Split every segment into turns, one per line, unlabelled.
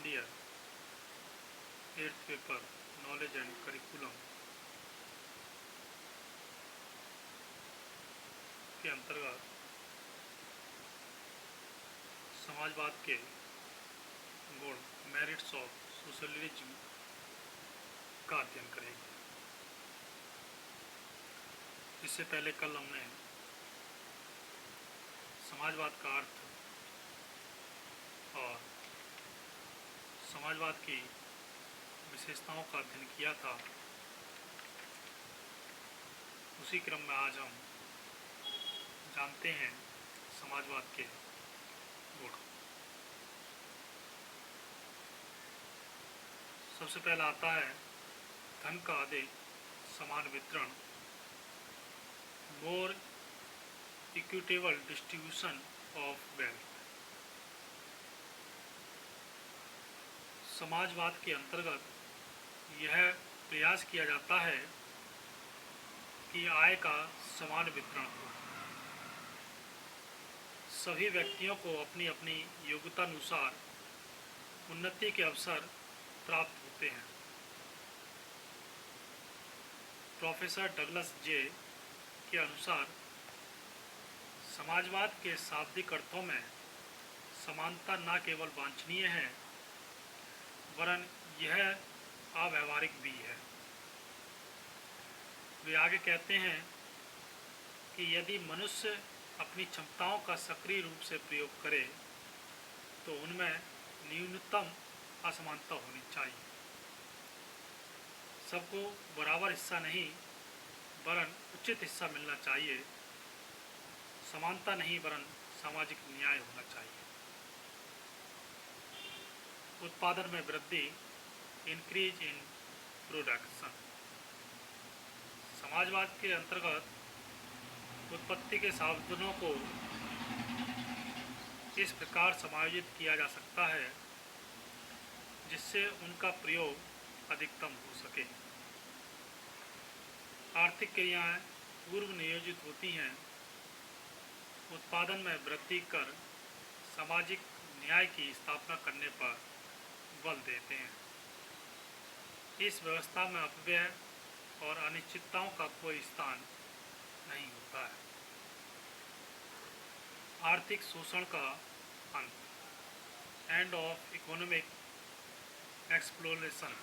Second year 8th paper knowledge and curriculum के अंतर्गत समाजवाद के गुण मेरिट्स ऑफ सोशलिज्म का अध्ययन करेंगे। इससे पहले कल हमने समाजवाद का अर्थ और समाजवाद की विशेषताओं का अध्ययन किया था। उसी क्रम में आज हम जानते हैं समाजवाद के गुण। सबसे पहला आता है धन का अधिक समान वितरण, मोर इक्विटेबल डिस्ट्रीब्यूशन ऑफ वेल्थ। समाजवाद के अंतर्गत यह प्रयास किया जाता है कि आय का समान वितरण हो। सभी व्यक्तियों को अपनी अपनी योग्यता अनुसार उन्नति के अवसर प्राप्त होते हैं। प्रोफेसर डगलस जे के अनुसार समाजवाद के शाब्दिक अर्थों में समानता न केवल वांछनीय है वरन यह अव्यावहारिक भी है। वे आगे कहते हैं कि यदि मनुष्य अपनी क्षमताओं का सक्रिय रूप से प्रयोग करे तो उनमें न्यूनतम असमानता होनी चाहिए। सबको बराबर हिस्सा नहीं वरन उचित हिस्सा मिलना चाहिए। समानता नहीं वरन सामाजिक न्याय होना चाहिए। उत्पादन में वृद्धि, इंक्रीज इन प्रोडक्शन। समाजवाद के अंतर्गत उत्पत्ति के साधनों को इस प्रकार समायोजित किया जा सकता है जिससे उनका प्रयोग अधिकतम हो सके। आर्थिक क्रियाएं पूर्व नियोजित होती हैं। उत्पादन में वृद्धि कर सामाजिक न्याय की स्थापना करने पर बल देते हैं। इस व्यवस्था में अपव्यय और अनिश्चितताओं का कोई स्थान नहीं होता है। आर्थिक शोषण का अंत, end of economic exploration.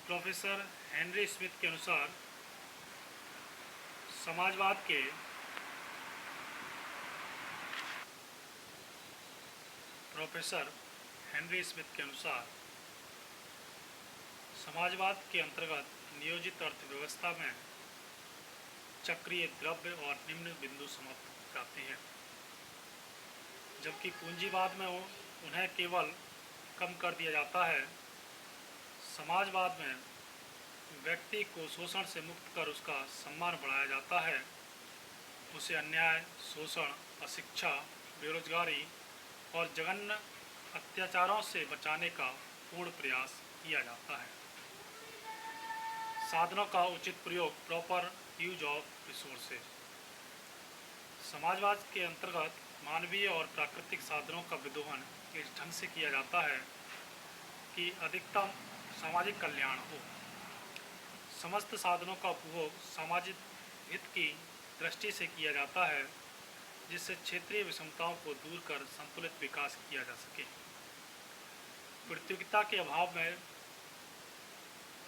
Professor Henry Smith के अनुसार समाजवाद के समाजवाद के अंतर्गत नियोजित अर्थव्यवस्था में चक्रीय द्रव्य और निम्न बिंदु समाप्त हो जाते हैं, जबकि पूंजीवाद में उन्हें केवल कम कर दिया जाता है। समाजवाद में व्यक्ति को शोषण से मुक्त कर उसका सम्मान बढ़ाया जाता है। उसे अन्याय, शोषण, अशिक्षा, बेरोजगारी और जघन्य अत्याचारों से बचाने का पूर्ण प्रयास किया जाता है। साधनों का उचित प्रयोग, प्रॉपर यूज ऑफ रिसोर्सेज। समाजवाद के अंतर्गत मानवीय और प्राकृतिक साधनों का विदोहन इस ढंग से किया जाता है कि अधिकतम सामाजिक कल्याण हो। समस्त साधनों का उपभोग सामाजिक हित की दृष्टि से किया जाता है जिससे क्षेत्रीय विषमताओं को दूर कर संतुलित विकास किया जा सके। प्रतियोगिता के अभाव में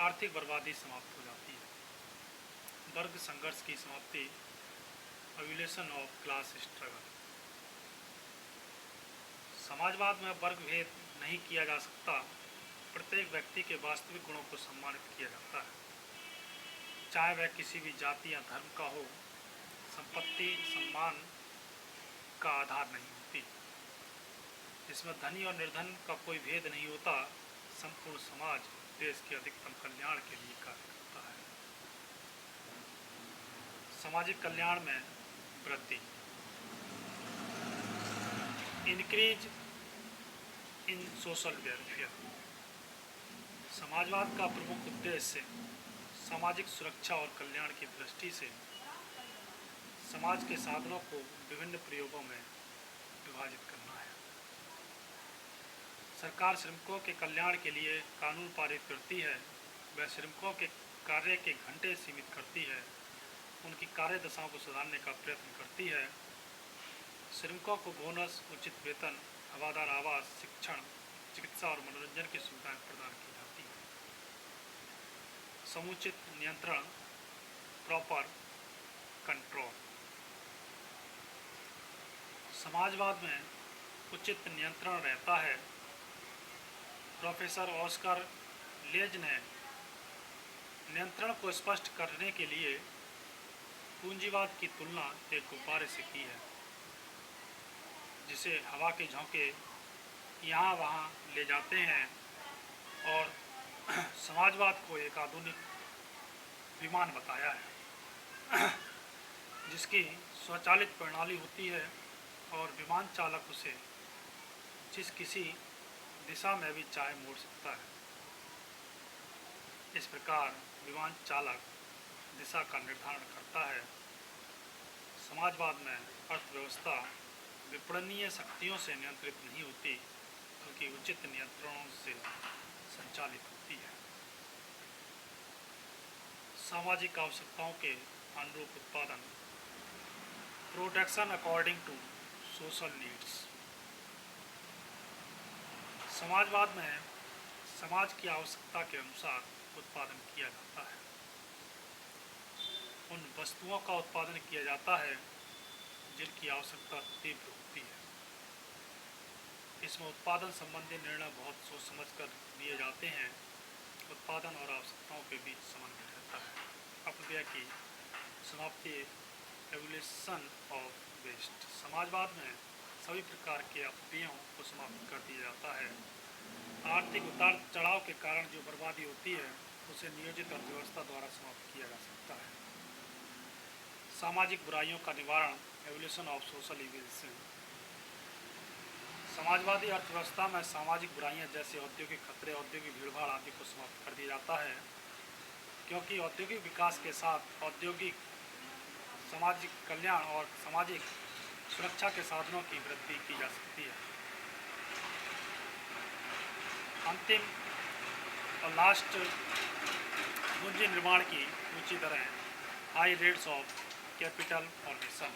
आर्थिक बर्बादी समाप्त हो जाती है। वर्ग संघर्ष की समाप्ति, एवोल्यूशन ऑफ क्लास स्ट्रगल। समाजवाद में वर्ग भेद नहीं किया जा सकता। प्रत्येक व्यक्ति के वास्तविक गुणों को सम्मानित किया जाता है, चाहे वह किसी भी जाति या धर्म का हो। संपत्ति सम्मान का आधार नहीं होती। इसमें धनी और निर्धन का कोई भेद नहीं होता। संपूर्ण समाज देश के अधिकतम कल्याण के लिए कार्य करता है। सामाजिक कल्याण में वृद्धि, इंक्रीज इन सोशल वेलफेयर। समाजवाद का प्रमुख उद्देश्य सामाजिक सुरक्षा और कल्याण की दृष्टि से समाज के साधनों को विभिन्न प्रयोगों में विभाजित करना है। सरकार श्रमिकों के कल्याण के लिए कानून पारित करती है, वह श्रमिकों के कार्य के घंटे सीमित करती है, उनकी कार्य दशाओं को सुधारने का प्रयत्न करती है। श्रमिकों को बोनस, उचित वेतन, हवादार आवास, शिक्षण, चिकित्सा और मनोरंजन की सुविधाएं प्रदान की जाती हैं। समुचित नियंत्रण, प्रॉपर कंट्रोल। समाजवाद में उचित नियंत्रण रहता है। प्रोफेसर ऑस्कर लेज ने नियंत्रण को स्पष्ट करने के लिए पूंजीवाद की तुलना एक गुब्बारे से की है, जिसे हवा के झोंके यहाँ वहाँ ले जाते हैं, और समाजवाद को एक आधुनिक विमान बताया है जिसकी स्वचालित प्रणाली होती है और विमान चालक उसे जिस किसी दिशा में भी चाहे मोड़ सकता है। इस प्रकार विमान चालक दिशा का निर्धारण करता है। समाजवाद में अर्थव्यवस्था विपणनीय शक्तियों से नियंत्रित नहीं होती, बल्कि उचित नियंत्रणों से संचालित होती है। सामाजिक आवश्यकताओं के अनुरूप उत्पादन, production according to social needs. समाजवाद में समाज की आवश्यकता के अनुसार उत्पादन किया जाता है। उन वस्तुओं का उत्पादन किया जाता है जिनकी आवश्यकता तीव्र होती है। इसमें उत्पादन संबंधी निर्णय बहुत सोच समझ कर लिए जाते हैं। उत्पादन और आवश्यकताओं के बीच समन्वय रहता है। अपव्यय की समाप्ति, एवोल्यूशन ऑफ वेस्ट। समाजवाद में सभी प्रकार के अपव्ययों को समाप्त कर दिया जाता है। आर्थिक उतार चढ़ाव के कारण जो बर्बादी होती है उसे नियोजित अर्थव्यवस्था द्वारा समाप्त किया जा सकता है। सामाजिक बुराइयों का निवारण, evolution of social evils. Samajwadi अर्थव्यवस्था में सामाजिक बुराइयां जैसे औद्योगिक खतरे, औद्योगिक भीड़भाड़ आदि को समाप्त कर दिया जाता है, क्योंकि औद्योगिक विकास के साथ औद्योगिक सामाजिक कल्याण और सामाजिक सुरक्षा के साधनों की वृद्धि की जा सकती है। अंतिम और लास्ट, पूंजी निर्माण की ऊंची दरें, high rates of capital formation.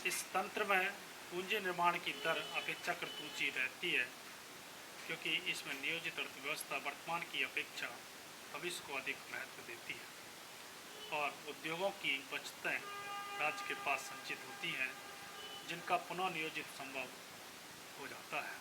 इस तंत्र में पूंजी निर्माण की दर अपेक्षाकृत ऊंची रहती है, क्योंकि इसमें नियोजित अर्थव्यवस्था वर्तमान की अपेक्षा भविष्य को अधिक महत्व देती है और उद्योगों की बचतें राज्य के पास संचित होती हैं, जिनका पुनः नियोजन संभव हो जाता है।